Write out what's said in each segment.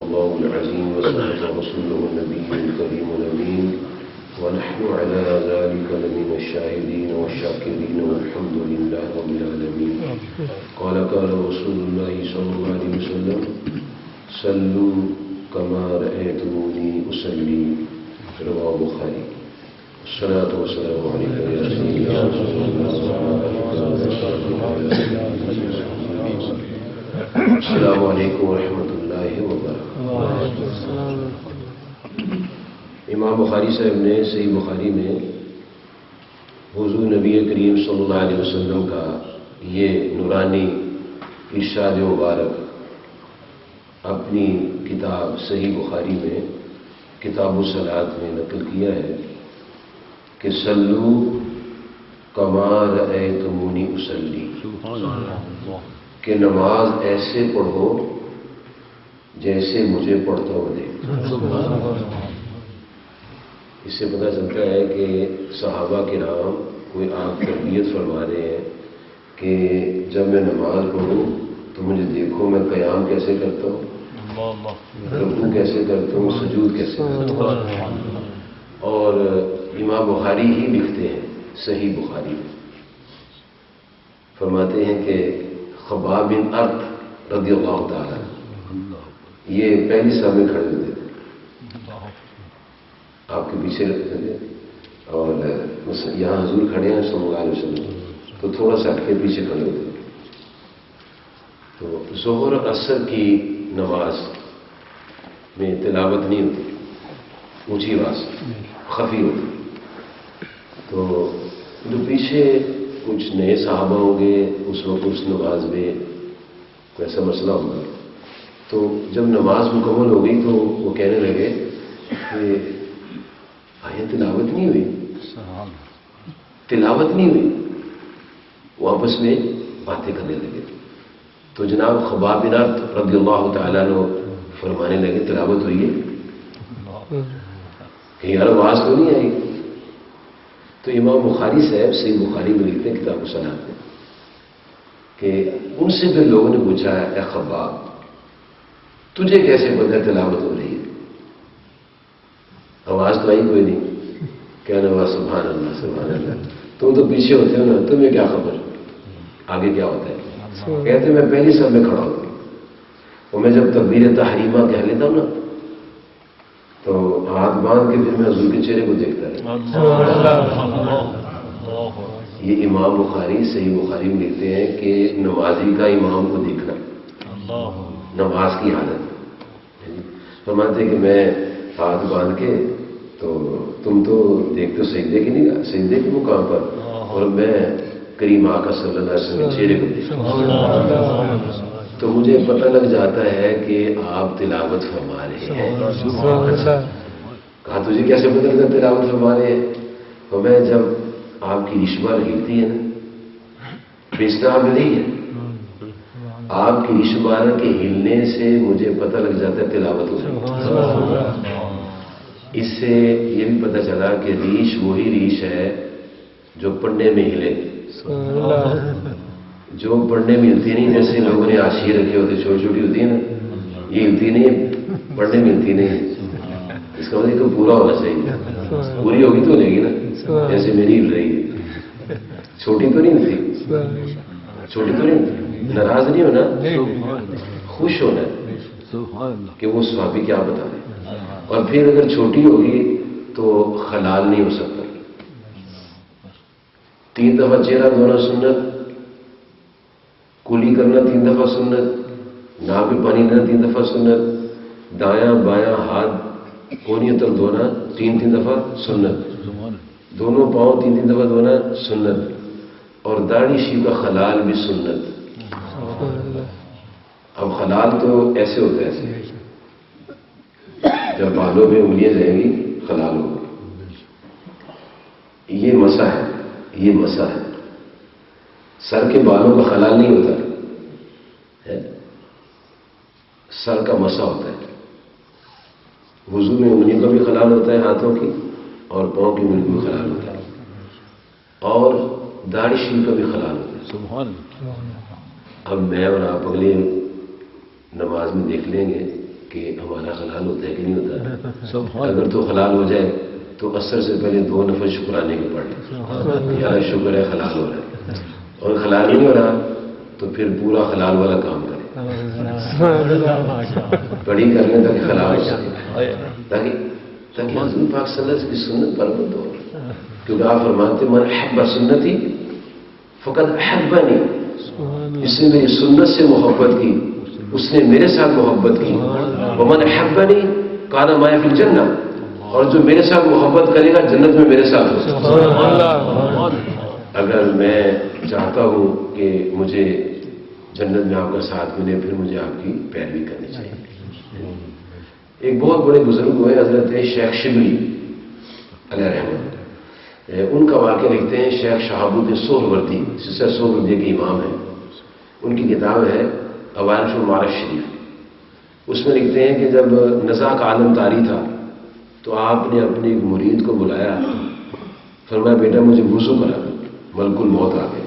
الله العظيم وصدق رسوله النبي الكريم الأمين ونحن على ذلك لمن الشاهدين والشاكرين والحمد لله رب العالمين. قال رسول الله صلى الله عليه وسلم صلوا كما رأيتموني أصلي. رواه البخاري. الصلاة والسلام عليك يا سيدنا رسول الله. السلام علیکم ورحمۃ اللہ وبرکاتہ. امام بخاری صاحب نے صحیح بخاری میں حضور نبی کریم صلی اللہ علیہ وسلم کا یہ نورانی ارشاد مبارک اپنی کتاب صحیح بخاری میں کتاب الصلاۃ میں نقل کیا ہے کہ صلو کما رأیتمونی اصلی، کہ نماز ایسے پڑھو جیسے مجھے پڑھتا ہوا دیکھو. اس سے پتہ چلتا ہے کہ صحابہ کرام کوئی آپ تربیت فرما رہے ہیں کہ جب میں نماز پڑھوں تو مجھے دیکھو میں قیام کیسے کرتا ہوں، رکوع کیسے کرتا ہوں، سجود کیسے کرتا ہوں. اور امام بخاری ہی لکھتے ہیں صحیح بخاری میں، فرماتے ہیں کہ خباب بن ارت رضی اللہ تعالیٰ یہ پہلی صف میں کھڑے ہوتے تھے، آپ کے پیچھے رکھتے تھے، اور یہاں حضور کھڑے ہیں صلی اللہ علیہ وسلم تو تھوڑا سا ہٹ کے پیچھے کھڑے ہوتے تھے. تو ظہر عصر کی نماز میں تلاوت نہیں ہوتی، اونچی آواز خفی ہوتی. تو جو پیچھے کچھ نئے صحابہ ہوں گے اس وقت اس نماز میں کوئی ایسا مسئلہ ہوگا، تو جب نماز مکمل ہو گئی تو وہ کہنے لگے کہ آیا تلاوت نہیں ہوئی، تلاوت نہیں ہوئی. وہ آپس میں باتیں کرنے لگے. تو جناب خباب بن ارت رضی اللہ تعالیٰ عنہ فرمانے لگے تلاوت ہوئی ہے کہ یار آواز تو نہیں آئی. تو امام بخاری صاحب صحیح بخاری میں لکھتے ہیں کتاب الصلاۃ میں کہ ان سے پھر لوگوں نے پوچھا اے خباب تجھے کیسے پتہ ہے تلاوت ہو رہی ہے، آواز تو آئی کوئی نہیں. کہنے لگا سبحان اللہ سبحان اللہ، تم تو پیچھے ہوتے ہو نا، تمہیں کیا خبر آگے کیا ہوتا ہے. کہتے میں پہلی صف میں کھڑا ہوتا ہوں اور میں جب تکبیر تحریمہ کہہ لیتا ہوں نا تو ہاتھ باندھ کے پھر میں حضور کے چہرے کو دیکھتا رہتا. یہ امام بخاری صحیح بخاری میں لکھتے ہیں کہ نمازی کا امام کو دیکھنا نماز کی حالت. فرماتے کہ میں ہاتھ باندھ کے تو تم تو دیکھتے ہو سجدے کی نہیں، سجدے کے مقام پر، اور میں کریم آقا صلی اللہ علیہ وسلم کے چہرے کو دیکھتا تو مجھے پتہ لگ جاتا ہے کہ آپ تلاوت فرما رہے ہیں. کہا تجھے کیسے پتہ لگتا تلاوت فرما رہے ہیں؟ تو میں جب آپ کی ریشمار ہلتی ہے نا، پیشناب میں نہیں ہے، آپ کی ریشمار کے ہلنے سے مجھے پتہ لگ جاتا ہے تلاوت ہو رہی ہے. اس سے یہ بھی پتہ چلا کہ ریش وہی ریش ہے جو پڑھنے میں ہلے، جو پڑھنے میں ہلتی نہیں. جیسے لوگوں نے آشی رکھے ہوتے چھوٹی چھوٹی ہوتی ہے نا، یہ ہلتی نہیں ہے، پڑھنے میں ہلتی نہیں ہے. اس کا مطلب کہ پورا ہونا چاہیے، پوری ہوگی تو لے گی نا. جیسے میری ہل رہی ہے، چھوٹی تو نہیں ہلتی، چھوٹی تو نہیں، ناراض نہیں ہونا، خوش ہونا کہ وہ صحابی کیا بتا رہے. اور پھر اگر چھوٹی ہوگی تو خلال نہیں ہو سکتا. 3 دفعہ چہرہ دھونا سنت، کلی کرنا 3 دفعہ سنت، ناک میں پانی لینا 3 دفعہ سنت، دایاں بایاں ہاتھ کونی تک دھونا 3 دفعہ سنت، دونوں پاؤں 3 دفعہ دھونا سنت، اور داڑھی شیو کا خلال بھی سنت. اب خلال تو ایسے ہوتا ہے، ایسے جب بالوں میں انگلیاں جائیں گی خلال ہوگا. یہ مسح ہے، یہ مسح ہے. سر کے بالوں کا خلال نہیں ہوتا ہے، سر کا مسح ہوتا ہے. وضو میں انگلیوں کا بھی خلال ہوتا ہے ہاتھوں کی، اور پاؤں کی انگلیوں کا بھی خلال ہوتا ہے، اور داڑھی شیو کا بھی خلال ہوتا ہے. سبحان اللہ. اب میں اور آپ اگلی نماز میں دیکھ لیں گے کہ ہمارا حلال ہوتا ہے کہ نہیں ہوتا. اگر تو حلال ہو جائے تو عصر سے پہلے 2 نفل شکرانے کے پڑھ لیں، یار شکر ہے حلال ہو رہا ہے. اور حلال نہیں ہو رہا تو پھر پورا حلال والا کام کریں، بڑی کرنے تک حلال ہو سکے، تاکہ حضور پاک صلی اللہ علیہ وسلم کی سنت پر بند ہو. کیونکہ آپ فرماتے من احب سنتی فقط احبنی، جس نے میری سنت سے محبت کی اس نے میرے ساتھ محبت کی. ومن احبنی کان معی فی الجنہ، اور جو میرے ساتھ محبت کرے گا جنت میں میرے ساتھ ہو. اگر میں چاہتا ہوں کہ مجھے جنت میں آپ کا ساتھ ملے پھر مجھے آپ کی پیروی کرنی چاہیے. ایک بہت بڑے بزرگ ہوئے حضرت شیخ شبلی علیہ رحمۃ، ان کا واقعہ لکھتے ہیں شیخ شہاب الدین سہروردی، سلسلہ سہروردی کے امام ہیں. ان کی کتاب ہے اوائل المعارف شریف. اس میں لکھتے ہیں کہ جب نزاع کا عالم طاری تھا تو آپ نے اپنے ایک مرید کو بلایا، فرمایا بیٹا مجھے وضو کرا. ملک الموت آ گئے.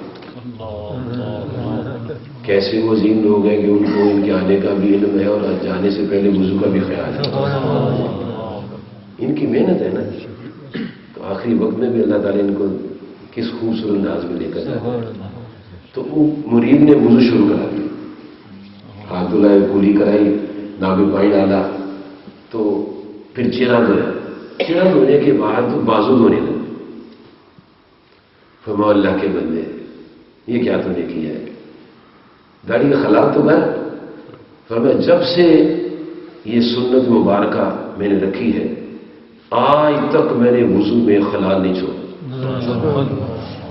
کیسے وہ ذہین لوگ ہیں کہ ان کو ان کے آنے کا بھی علم ہے اور جانے سے پہلے وضو کا بھی خیال ہے. ان کی محنت ہے نا. تو آخری وقت میں بھی اللہ تعالیٰ ان کو کس خوبصورت انداز میں لے کر جاتا ہے. تو وہ مرید نے وضو شروع کرا دیا، ہاتھ دھلائے، پوری کرائی، ناک میں پانی ڈالا، تو پھر چہرہ دھویا. چہرہ دھونے کے بعد بازو دھونے لگے. فرمایا اللہ کے بندے یہ کیا تم نے کیا ہے، داڑھی کا خلال تو کر. فرمایا جب سے یہ سنت مبارکہ میں نے رکھی ہے آج تک میں نے وضو میں خلال نہیں چھوڑا.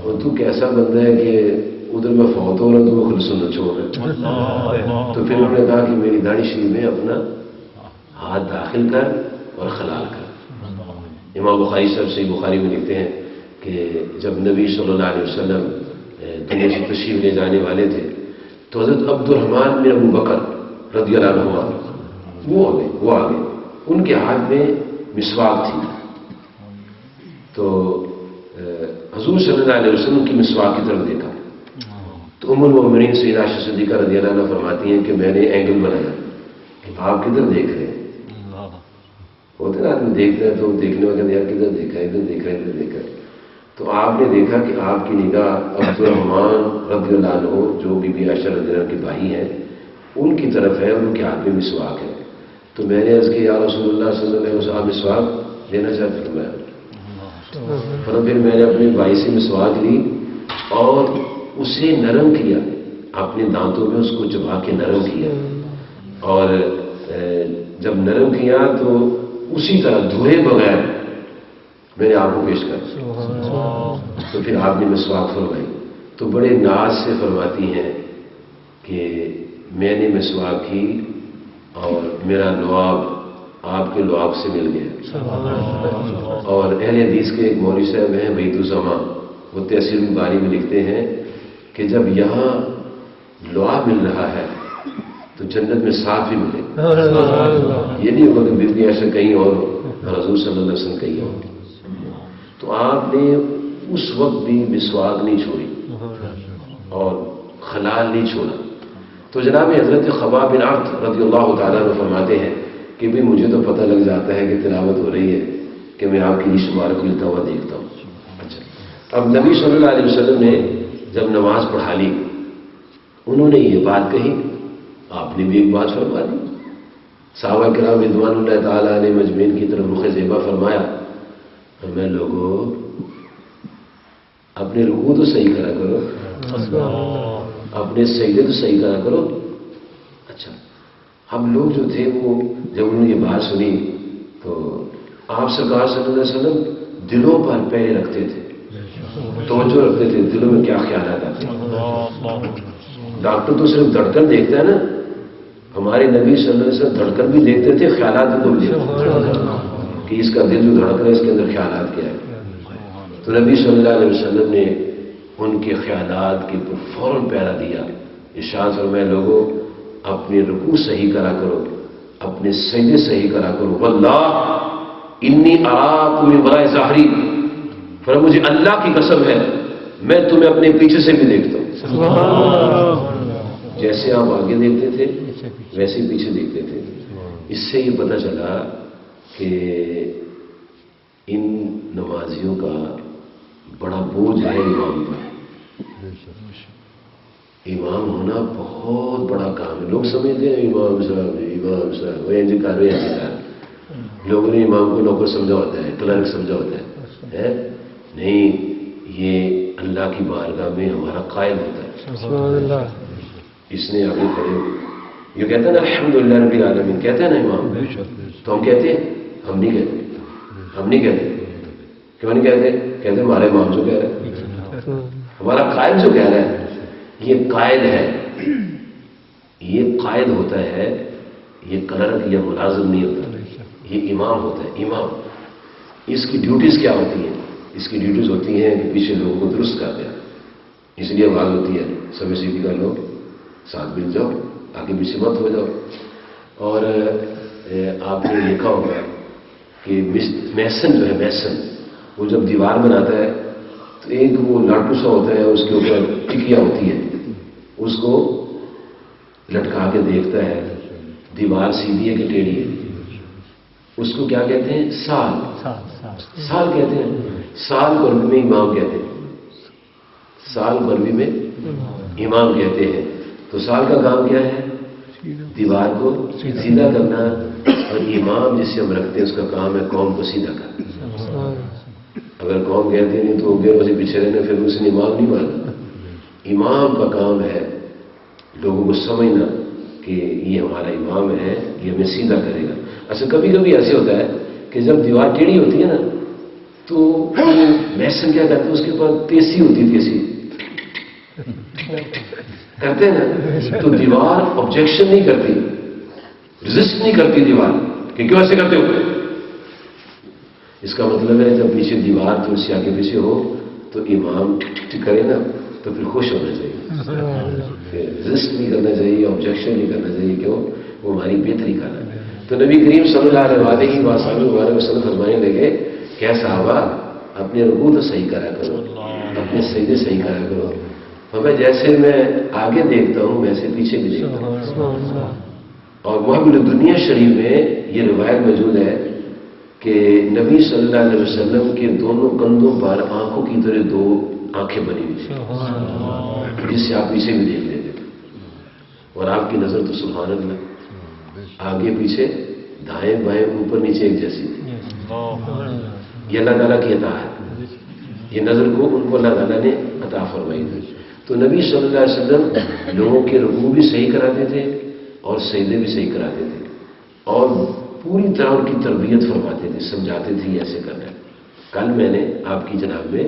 اور تو کیسا بندہ ہے کہ ادھر میں فوت ہو رہا تو وہ خود سنت چھوڑ رہا. تو پھر انہوں نے کہا کہ میری داڑھی شریف میں اپنا ہاتھ داخل کر اور خلال کر. امام بخاری صاحب صحیح بخاری میں لکھتے ہیں کہ جب نبی صلی اللہ علیہ وسلم دنیا سے تشریف لے جانے والے تھے تو حضرت عبد الرحمن بن ابو بکر رضی اللہ عنہ وہ آ گئے. ان کے ہاتھ میں مسواک تھی. تو حضور صلی اللہ علیہ وسلم کی مسواک کی طرف دیکھا تو ام المؤمنین سیدہ عائشہ صدیقہ رضی اللہ عنہ فرماتی ہیں کہ میں نے اینگل بنایا کہ آپ کدھر دیکھ رہے ہیں. ہوتے نا آدمی دیکھتا ہے تو دیکھنے میں کہتے ہیں یار کدھر دیکھا ہے، ادھر دیکھا ہے، ادھر دیکھا ہے. تو آپ نے دیکھا کہ آپ کی نگاہ عبد الرحمن رضی اللہ عنہ جو بی بی عائشہ رضی اللہ عنہ کی بھائی ہیں ان کی طرف ہے، ان کے ہاتھ میں مسواک ہے. تو میں نے عرض کیا یا رسول اللہ صلی اللہ علیہ وسلم آپ مسواک لینا چاہتے ہیں. پھر میں نے اپنے بھائی سے مسواک لی اور اسے نرم کیا، اپنے دانتوں میں اس کو چبا کے نرم کیا، اور جب نرم کیا تو اسی طرح دھوئے بغیر میں نے آپ کو پیش کر. تو پھر آپ نے مسواک فرمائی تو بڑے ناز سے فرماتی ہیں کہ میں نے مسواک کی اور میرا لعاب آپ کے لعاب سے مل گیا. اور اہل حدیث کے ایک مولوی صاحب ہیں بیت الزما، وہ تحصیل الباری میں لکھتے ہیں کہ جب یہاں لعاب مل رہا ہے تو جنت میں ساتھ بھی ملے. یہ نہیں ہوگا کہ بی بی عائشہ کہیں اور حضور صلی اللہ علیہ وسلم کہیں اور. تو آپ نے اس وقت بھی مسواک نہیں چھوڑی اور خلال نہیں چھوڑا. تو جناب حضرت خباب بن عرط رضی اللہ تعالیٰ عنہ فرماتے ہیں کہ بھی مجھے تو پتہ لگ جاتا ہے کہ تلاوت ہو رہی ہے کہ میں آپ کی رشت مبارک لیتا ہوا دیکھتا ہوں. اچھا، اب نبی صلی اللہ علیہ وسلم نے جب نماز پڑھا لی انہوں نے یہ بات کہی، آپ نے بھی ایک بات فرما دی. صحابہ کرام رضوان اللہ تعالیٰ علیہ مجمعین کی طرف رخ زیبا فرمایا اور میں لوگوں اپنے رکوع تو صحیح کرا کرو، اپنے سجدے تو صحیح کرا کرو. اچھا، ہم لوگ جو تھے وہ جب انہوں نے یہ بات سنی تو آپ سرکار صلی اللہ علیہ وسلم دلوں پر پہرے رکھتے تھے، توجہ رکھتے تھے دلوں میں کیا خیالات آتے ہیں. ڈاکٹر تو صرف دھڑکن دیکھتا ہے نا، ہمارے نبی صلی اللہ علیہ وسلم دھڑکن بھی دیکھتے تھے، خیالات بھی دیکھتے تھے کہ اس کا دل جو دھڑک رہا ہے اس کے اندر خیالات کیا ہے. تو نبی صلی اللہ علیہ وسلم نے ان کے خیالات کے اوپر فوراً پیرا دیا. ارشاد فرمایا لوگوں اپنے رکوع صحیح کرا کرو، اپنے سجدے صحیح کرا کرو. واللہ انی اراکم من وراء ظہری، فرمایا مجھے اللہ کی قسم ہے میں تمہیں اپنے پیچھے سے بھی دیکھتا ہوں. جیسے آپ آگے دیکھتے تھے ویسے پیچھے دیکھتے تھے. اس سے یہ پتہ چلا کہ ان نمازیوں کا بڑا بوجھ ہے امام پر. امام ہونا بہت بڑا کام ہے. لوگ سمجھتے ہیں امام صاحب وہ انج کر رہے ہیں. لوگوں نے امام کو نوکر سمجھا ہوتا ہے, کلرک سمجھا ہوتا ہے. نہیں, یہ اللہ کی بارگاہ میں ہمارا قائد ہوتا ہے. سبحان اللہ. اس نے آگے کھڑے یہ کہتا ہے نا الحمدللہ رب العالمین, کہتا ہے نا امام, تو ہم کہتے ہیں؟ ہم نہیں کہتے. کیوں نہیں کہتے ہمارے امام جو کہہ رہے ہیں, ہمارا قائد جو کہہ رہا ہے. یہ قائد ہے, یہ قائد ہوتا ہے, یہ کلرک یا ملازم نہیں ہوتا, یہ امام ہوتا ہے. امام, اس کی ڈیوٹیز کیا ہوتی ہیں؟ اس کی ڈیوٹیز ہوتی ہیں کہ پیچھے لوگوں کو درست کر دیا. اس لیے آواز ہوتی ہے سب سیدھی کر لو, ساتھ مل جاؤ, آگے پیچھے مت ہو جاؤ. اور آپ نے دیکھا ہوگا کہ میسن جو ہے, میسن وہ جب دیوار بناتا ہے تو ایک وہ لاٹو سا ہوتا ہے, اس کے اوپر ٹکیا ہوتی ہے, اس کو لٹکا کے دیکھتا ہے دیوار سیدھی ہے کہ ٹیڑھی ہے. اس کو کیا کہتے ہیں؟ سال کہتے ہیں. سال کو عربی میں امام کہتے ہیں. سال کو عربی میں امام کہتے ہیں. تو سال کا کام کیا ہے؟ دیوار کو سیدھا کرنا. اور امام جس سے ہم رکھتے ہیں اس کا کام ہے قوم کو سیدھا کرنا. اگر قوم کہتے نہیں تو غیر سے پیچھے رہنا, پھر اس نے امام نہیں مانا. امام کا کام ہے لوگوں کو سمجھنا کہ یہ ہمارا امام ہے, یہ ہمیں سیدھا کرے گا. اچھا, کبھی کبھی ایسے ہوتا ہے کہ جب دیوار ٹیڑھی ہوتی ہے نا تو محسن کیا کرتے ہیں, اس کے پاس تیسی ہوتی ہے, تیسی کرتے ہیں نا, تو دیوار آبجیکشن نہیں کرتی, ریزسٹ نہیں کرتی دیوار کہ کیوں ایسے کرتے ہو. اس کا مطلب ہے جب پیچھے دیوار تھوڑی سی آگے پیچھے ہو تو امام ٹک کرے نا تو پھر خوش ہونا چاہیے, ریزسٹ نہیں کرنا چاہیے, آبجیکشن نہیں کرنا چاہیے. کیوں؟ وہ ہماری بہتری کا ہے. تو نبی کریم صلی اللہ علیہ وسلم فرمانے لگے کیا صحابہ اپنے رکوع تو صحیح کرا کرو, اپنے سجدے صحیح کرا کرو. ہمیں جیسے میں آگے دیکھتا ہوں ویسے پیچھے بھی دیکھتا ہوں. اور محمد دنیا شریف میں یہ روایت موجود ہے کہ نبی صلی اللہ علیہ وسلم کے دونوں کندھوں پر آنکھوں کی طرح دو آنکھیں بنی ہوئی تھی جس سے آپ پیچھے بھی دیکھ لیتے تھے. اور آپ کی نظر تو سبحان اللہ آگے پیچھے دائیں بائیں اوپر نیچے ایک جیسی تھی. یہ اللہ تعالیٰ کی عطا ہے, یہ نظر کو ان کو اللہ تعالیٰ نے عطا فرمائی تھی. تو نبی صلی اللہ علیہ وسلم لوگوں کے رکوع بھی صحیح کراتے تھے اور سجدے بھی صحیح کراتے تھے, اور پوری طرح ان کی تربیت فرماتے تھے, سمجھاتے تھے ایسے کرنا ہے. کل میں نے آپ کی جناب میں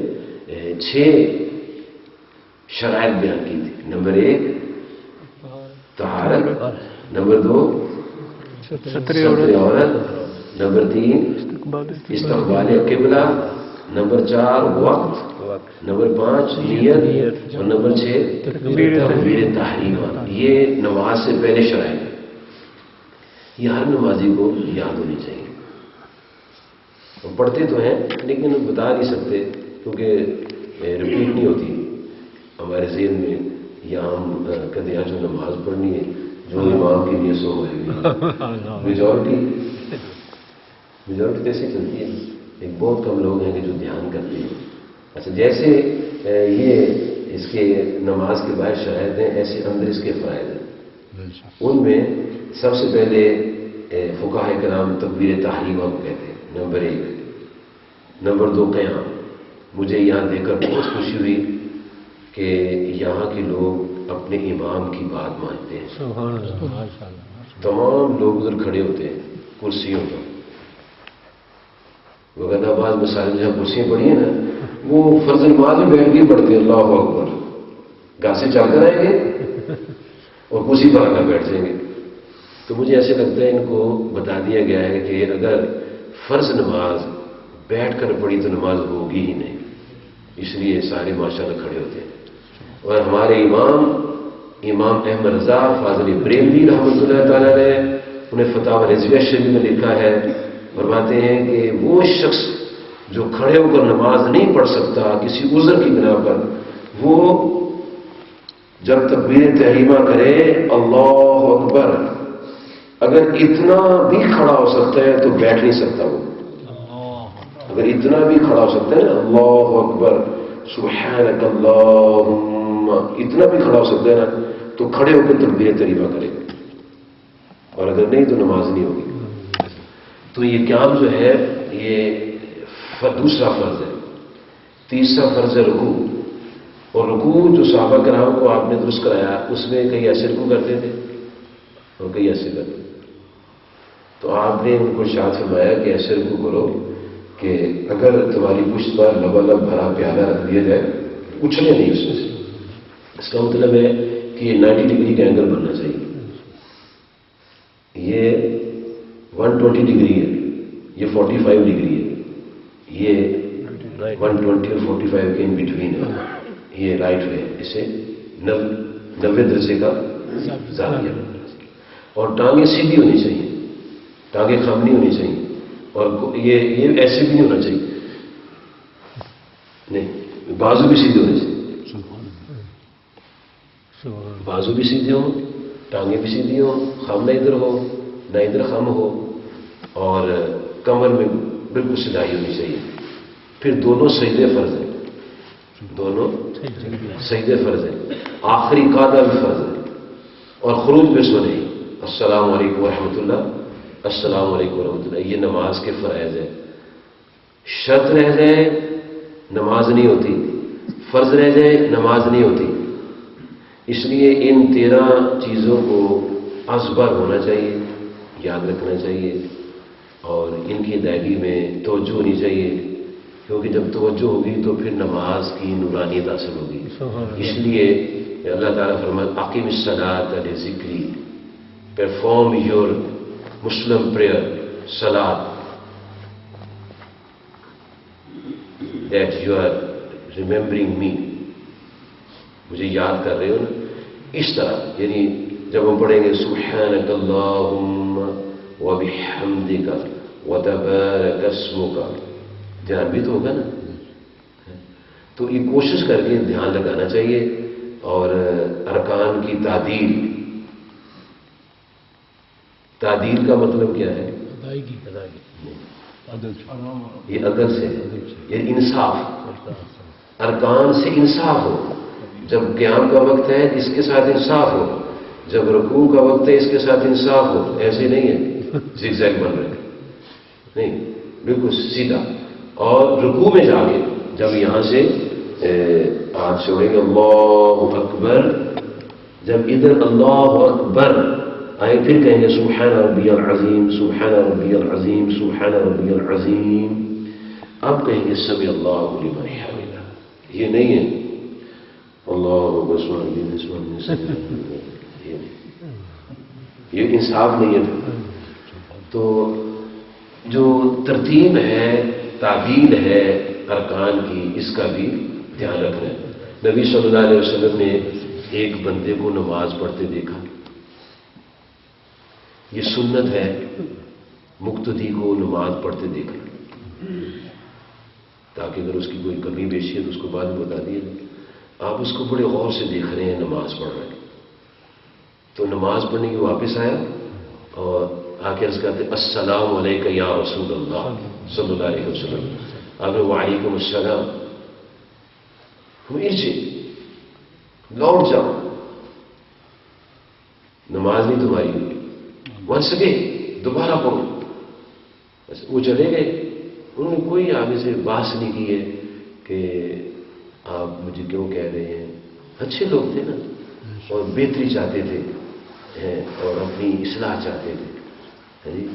6 شرائط بیان کی تھی. نمبر 1 طہارت, نمبر 2 ستر عورت, نمبر 3 استقبال قبلہ, نمبر 4 وقت, نمبر 5 نیت, اور نمبر 6 تکبیر تحریمہ. یہ نماز سے پہلے شرائط ہے. یہ ہر نمازی کو یاد ہونی چاہیے. ہم پڑھتے تو ہیں لیکن بتا نہیں سکتے کیونکہ ریپیٹ نہیں ہوتی ہمارے ذہن میں, یا ہم کہتے ہیں جو نماز پڑھنی ہے جو امام کی لیے سو ہوئے گی. میجورٹی کیسے چلتی ہے, ایک بہت کم لوگ ہیں کہ جو دھیان کرتے ہیں. اچھا, جیسے یہ اس کے نماز کے باہر شرائط ہیں ایسے اندر اس کے فرائض ہیں. ان میں سب سے پہلے فقہاء کرام تکبیر تحریمہ کو کہتے ہیں, نمبر 1. نمبر 2 قیام. مجھے یہاں دیکھ کر بہت خوشی ہوئی کہ یہاں کے لوگ اپنے امام کی بات مانتے ہیں. تمام لوگ ادھر کھڑے ہوتے ہیں کرسیوں پر. وغیرہ آباد میں سارے جہاں کرسیاں پڑی ہیں نا وہ فرض نماز میں بیٹھ کے پڑھتے ہیں اللہ اکبر, گھر سے چل کر آئیں گے اور کرسی پر آ کر بیٹھ جائیں گے. تو مجھے ایسے لگتا ہے ان کو بتا دیا گیا ہے کہ اگر فرض نماز بیٹھ کر پڑھی تو نماز ہوگی ہی نہیں, اس لیے سارے ماشاءاللہ کھڑے ہوتے ہیں. اور ہمارے امام احمد رضا فاضل بریلوی رحمۃ اللہ تعالیٰ نے انہیں فتاوی رضویہ شریف میں لکھا ہے, فرماتے ہیں کہ وہ شخص جو کھڑے ہو کر نماز نہیں پڑھ سکتا کسی عذر کی بنا پر, وہ جب تکبیر تحریمہ کرے اللہ اکبر اگر اتنا بھی کھڑا ہو سکتا ہے تو بیٹھ نہیں سکتا وہ. اگر اتنا بھی کھڑا ہو سکتا ہے نا اللہ اکبر سبحانک اللہم، اتنا بھی کھڑا ہو سکتا ہے نا تو کھڑے ہو کے تکبیر تحریمہ کرے گا، اور اگر نہیں تو نماز نہیں ہوگی. تو یہ قیام جو ہے یہ دوسرا فرض ہے. تیسرا فرض ہے رکوع. اور رکوع جو صحابہ کرام کو آپ نے درست کرایا اس میں کئی ایسے رکوع کرتے تھے اور کئی ایسے کرتے تھے. تو آپ نے ان کو ارشاد فرمایا کہ ایسے رکوع کرو کہ اگر تمہاری پشت پر لبالب بھرا پیالہ رکھ دیا جائے اچھلے نہیں اس میں سے. اس کا مطلب ہے کہ یہ 90 ڈگری کا اینگل بننا چاہیے. یہ 120 ڈگری ہے، یہ 45 ڈگری ہے، یہ 120 اور 45 کے ان بٹوین ہے، یہ رائٹ وے. اسے 90 درجے کا زاویہ. اور ٹانگیں سیدھی ہونی چاہیے، ٹانگیں خم نہیں ہونی چاہیے. اور یہ ایسے بھی نہیں ہونا چاہیے، نہیں، بازو بھی سیدھے ہونے چاہیے. بازو بھی سیدھے ہوں، ٹانگیں بھی سیدھی ہوں، خم نہ ادھر ہو نہ ادھر خم ہو، اور کمر میں بالکل سلائی ہونی چاہیے. پھر دونوں سجدے فرض ہیں، دونوں سجدے فرض ہیں. آخری قاعدہ بھی فرض ہے. اور خروج پہ سو نہیں. السلام علیکم ورحمۃ اللہ، السلام علیکم ورحمۃ اللہ، یہ نماز کے فرائض ہے. شرط رہ جائے نماز نہیں ہوتی، فرض رہ جائے نماز نہیں ہوتی. اس لیے ان 13 چیزوں کو ازبر ہونا چاہیے، یاد رکھنا چاہیے، اور ان کی ادائیگی میں توجہ ہونی چاہیے. کیونکہ جب توجہ ہوگی تو پھر نماز کی نورانیت حاصل ہوگی. اس لیے اللہ تعالیٰ فرماتا اقیم الصلاۃ لذکری، perform your Muslim prayer, salat, that you are remembering me. مجھے یاد کر رہے ہو نا. اس طرح یعنی جب ہم پڑھیں گے سبحانک اللہم وبحمدک وتبارک اسمک، دھیان بھی تو ہوگا نا. تو یہ کوشش کر کے دھیان لگانا چاہیے. اور ارکان کی تعدیل کا مطلب کیا ہے؟ یہ عدل سے، یہ انصاف. ارکان سے انصاف ہو. جب قیام کا وقت ہے اس کے ساتھ انصاف ہو، جب رکوع کا وقت ہے اس کے ساتھ انصاف ہو. ایسے نہیں ہے زگ زیگ بن رہے، نہیں، بالکل سیدھا. اور رکوع میں جا کے جب یہاں سے ہاتھ چھوڑیں گے اللہ اکبر، جب ادھر اللہ اکبر آئے پھر کہیں گے سبحان ربی العظیم سبحان ربی العظیم سبحان ربی العظیم. اب کہیں گے سمی اللہ لمن حمدہ. یہ نہیں ہے اللہ یہ انصاف نہیں ہے. تو جو ترتیب ہے، تعدیل ہے ارکان کی، اس کا بھی دھیان رکھنا ہے. نبی صلی اللہ علیہ وسلم نے ایک بندے کو نماز پڑھتے دیکھا. یہ سنت ہے مقتدی کو نماز پڑھتے دیکھنا، تاکہ اگر اس کی کوئی کمی بیشی ہے تو اس کو بعد میں بتا دیے. آپ اس کو بڑے غور سے دیکھ رہے ہیں نماز پڑھ رہے ہیں. تو نماز پڑھنے کی واپس آیا اور آ کے عرض کرتے السلام علیکم یا رسول اللہ صلی اللہ علیہ وسلم. آپ نے وعلیکم السلام. لوٹ جاؤ، نماز نہیں تمہاری ہوئی. ونس اگین دوبارہ پڑھو. وہ چلے گئے. انہوں نے کوئی آگے سے بحث نہیں کی ہے کہ آپ مجھے کیوں کہہ رہے ہیں. اچھے لوگ تھے نا، اور بہتری چاہتے تھے اور اپنی اصلاح چاہتے تھے. جی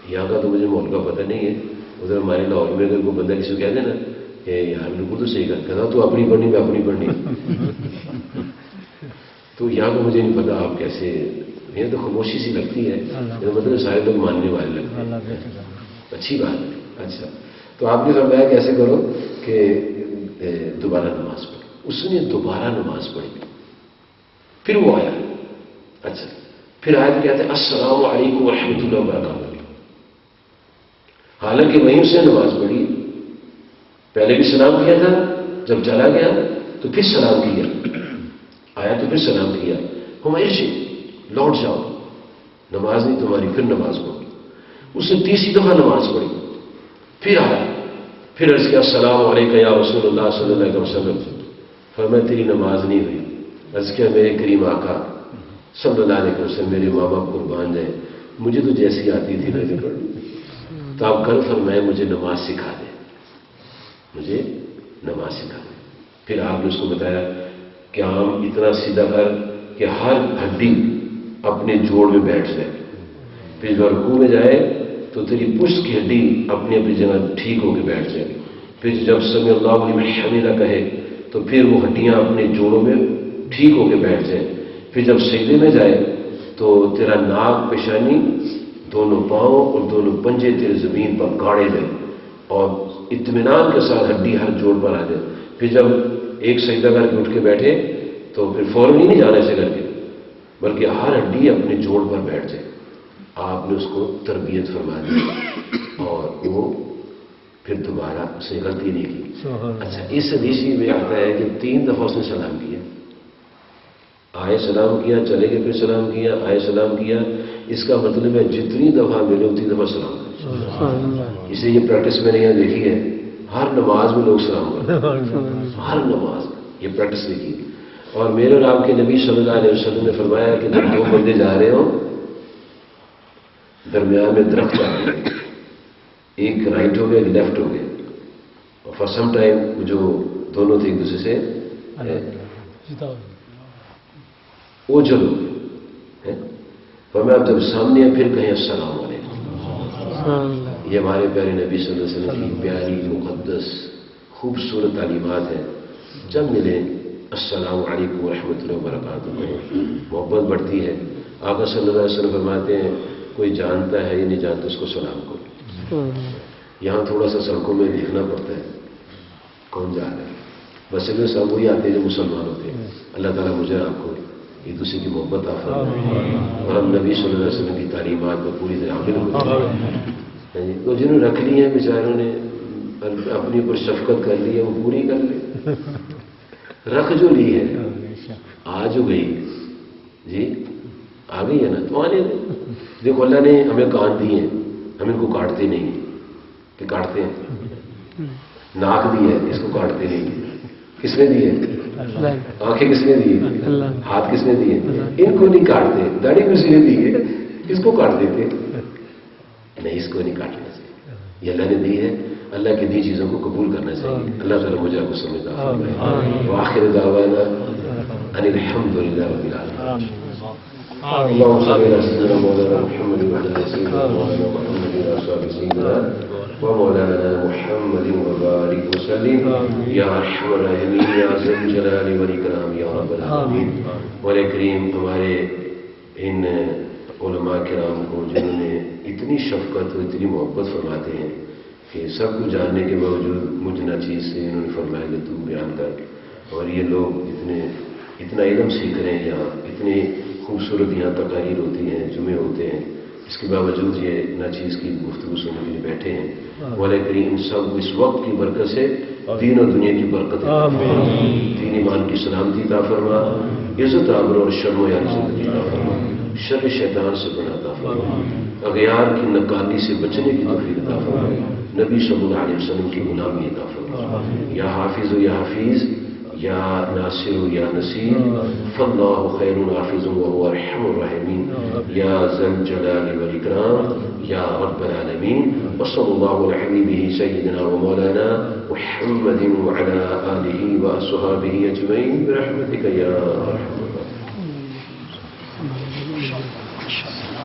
یہاں کا تو مجھے ماحول کا پتہ نہیں ہے. ادھر ہمارے لاہور میں اگر کوئی بندہ کسی کو کہہ دے نا کہ یار بالکل تو صحیح کہتا تو اپنی پڑھنی میں اپنی پڑھنی. تو یہاں کو مجھے نہیں پتا آپ کیسے. یہ تو خاموشی سی لگتی ہے، مطلب سارے لوگ ماننے والے لگتے ہیں. اچھی بات ہے. اچھا تو آپ نے فرمایا کیسے کرو کہ دوبارہ نماز پڑھو. اس نے دوبارہ نماز پڑھی. پھر وہ آیا. اچھا پھر آیا تو کہتے ہیں السلام علیکم ورحمۃ اللہ وبرکاتہ. حالانکہ وہیں اس نے نماز پڑھی. پہلے بھی سلام کیا تھا، جب چلا گیا تو پھر سلام کیا. آیا تو پھر سلام کیا. ہم ایسے لوٹ جاؤ. نماز نہیں تمہاری، پھر نماز پڑھو. اس نے تیسری دفعہ نماز پڑھی، پھر آیا، پھر عرض کیا السلام علیکم یا رسول اللہ صلی اللہ علیہ وسلم. فرمایا تیری نماز نہیں ہوئی. عرض کیا میرے کریم آقا صلی اللہ علیہ وسلم میرے ماں باپ قربان جائے، مجھے تو جیسی آتی تھی میں نے پڑھی، تو آپ کل فرمائے مجھے نماز سکھا دیں، مجھے نماز سکھا دیں. پھر آپ نے اس کو بتایا کہ عام اتنا سیدھا کر کہ ہر ہڈی اپنے جوڑ میں بیٹھ جائے. پھر جب رکوع میں جائے تو تیری پشت کی ہڈی اپنی اپنی جگہ ٹھیک ہو کے بیٹھ جائے. پھر جب سمی اللہ لمن حمدہ کہے تو پھر وہ ہڈیاں اپنے جوڑوں میں ٹھیک ہو کے بیٹھ جائیں. پھر جب سجدے میں جائے تو تیرا ناک، پیشانی، دونوں پاؤں اور دونوں پنجے تیرے زمین پر گاڑے جائیں اور اطمینان کے ساتھ ہڈی ہر جوڑ پر آ جائے. پھر جب ایک سجدہ کر کے اٹھ کے بیٹھے تو پھر فوراً ہی نہیں جانے سے کر کے، بلکہ ہر ہڈی اپنے جوڑ پر بیٹھ جائے. آپ نے اس کو تربیت فرما دی اور وہ پھر دوبارہ اس نے غلطی نہیں کی. اچھا، اس حدیث میں آتا ہے کہ 3 دفعہ اس نے سلام کیا. آئے سلام کیا، چلے گئے، پھر سلام کیا، آئے سلام کیا. اس کا مطلب ہے جتنی دفعہ ملے اتنی دفعہ سلام کریں. اس لیے یہ پریکٹس میں نے یہاں دیکھی ہے، ہر نماز میں لوگ سلام کرتے ہیں، ہر نماز. یہ پریکٹس دیکھی. اور میرے اور آپ کے نبی صلی اللہ علیہ وسلم نے فرمایا کہ جب 2 بندے جا رہے ہوں، درمیان میں درخت آ گئے، ایک رائٹ ہو گیا، ایک لیفٹ ہو گیا، اور فار سم ٹائم جو دونوں تھے ایک دوسرے سے وہ چلو گئے. فرمایا جب سامنے پھر کہیں السلام علیکم. یہ ہمارے پیارے نبی صلی اللہ علیہ وسلم کی پیاری مقدس خوبصورت تعلیمات ہیں. جب ملے السلام علیکم ورحمۃ اللہ وبرکاتہ، محبت بڑھتی ہے. آقا صلی اللہ علیہ وسلم فرماتے ہیں کوئی جانتا ہے یا نہیں جانتا اس کو سلام کرو. یہاں تھوڑا سا سڑکوں میں دیکھنا پڑتا ہے کون جا رہا ہے. بس میں سب وہی آتے ہیں جو مسلمان ہوتے ہیں. اللہ تعالیٰ مجھے آپ کو ایک دوسرے کی محبت فرمائے اور ہم نبی صلی اللہ علیہ وسلم کی تعلیمات پر پوری طرح عمل ہوتے ہیں. تو جنہوں نے رکھ لی ہیں بیچاروں نے اپنی اوپر شفقت کر لی ہے وہ پوری کر لے. رکھ جو لی ہے آ جو گئی جی آ گئی ہے نا تو آنے دیں. دیکھو اللہ نے ہمیں کان دیے ہیں، ہم ان کو کاٹتے نہیں کہ کاٹتے ہیں. ناک دی ہے، اس کو کاٹتے نہیں. کس نے دی ہے؟ آنکھیں کس نے دی ہے؟ ہاتھ کس نے دیے؟ ان کو نہیں کاٹتے. داڑھی کسی نے دی ہے، کس کو کاٹ دیتے؟ نہیں، اس کو نہیں کاٹنا چاہیے. یہ اللہ نے دی ہے، اللہ کی دی چیزوں کو قبول کرنا چاہیے. اللہ تعالیٰ مجھے آپ کو سمجھدار فرمائے. وآخر دعوانا ان الحمد للہ رب العالمین. اللهم صل على سيدنا مولانا محمد وعلى سيدنا مولانا محمد وعلى اصحاب سيدنا ومولانا محمد وبارك وسلم يا ارحم الراحمين يا ذا الجلال والاكرام يا رب العالمين. مولا کریم ہمارے ان علماء کرام کو جنہوں نے اتنی شفقت اور اتنی محبت فرماتے ہیں کہ سب کچھ جاننے کے باوجود مجھ ناچیز سے انہوں نے فرمایا کہ تو بیان کر. اور یہ لوگ اتنا علم سیکھ رہے ہیں، یہاں اتنے خوبصورت یہاں تقاریر ہوتی ہیں، جمعے ہوتے ہیں، اس کے باوجود یہ ناچیز کی گفتگو سننے کے لیے بیٹھے ہیں. مولا کریم ان سب کو اس وقت کی برکت سے دین و دنیا کی برکت عطا فرما، دین ایمان کی سلامتی عطا فرما، عزت آبرو اور شرم و یاری زندگی عطا فرما، شر شیطان سے پناہ عطا فرما، اغیار کی نکالی سے بچنے کی توفیق عطا فرما، نبی صلی اللہ علیہ وسلم کی غلامی عطا فرما. یا حافظ و یا حفیظ، یا ناصر یا نصیر، فاللہ خیر حافظ وهو ارحم الراحمین. یا ذا الجلال والاکرام یا رب العالمین. وصلی اللہ علی حبیبہ سیدنا و مولانا محمد وعلی آلہ واصحابہ اجمعین برحمتک یا ارحم